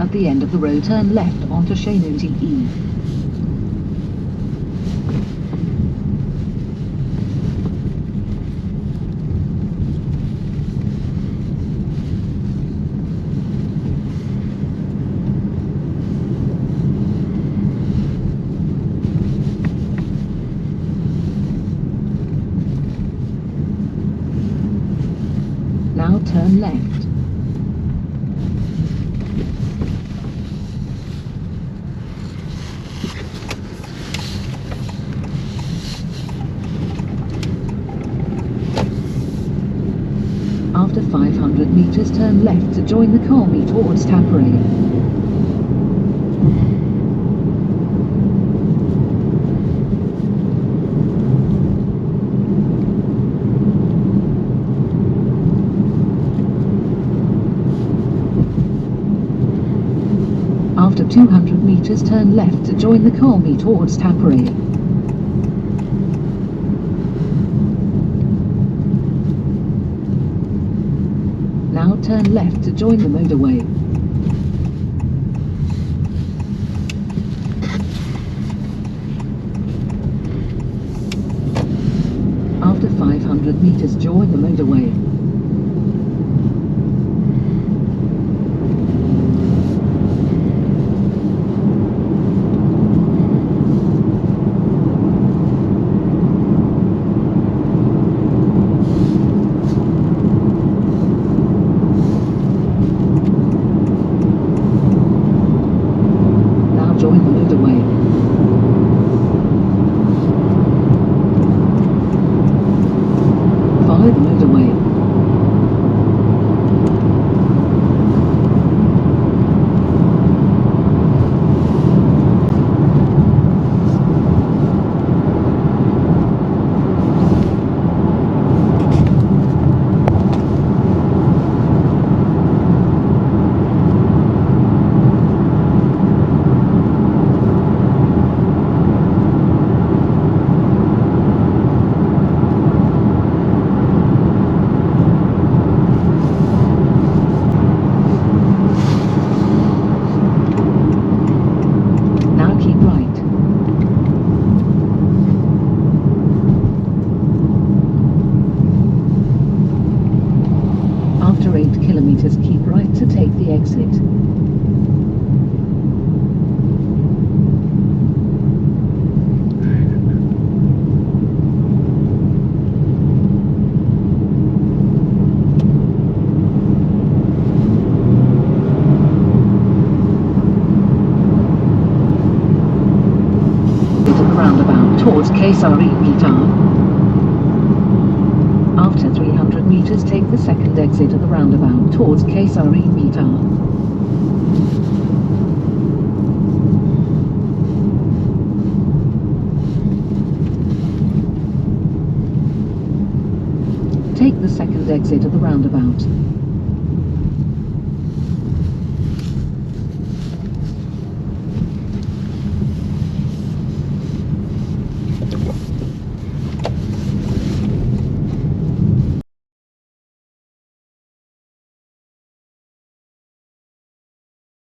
At the end of the road, turn left onto Shanuti E. Now turn left. After 500 meters, turn left to join the Kalmi towards Tampere. After 200 meters, turn left to join the Kalmi towards Tampere. Now turn left to join the motorway. After 500 meters, join the motorway. Join the motorway. Follow the motorway. After 8 kilometers, keep right to take the exit. Into the roundabout towards Kayseri Meydan. After 300 meters, take the second exit of the roundabout towards Kayseri Meydan. Take the second exit of the roundabout.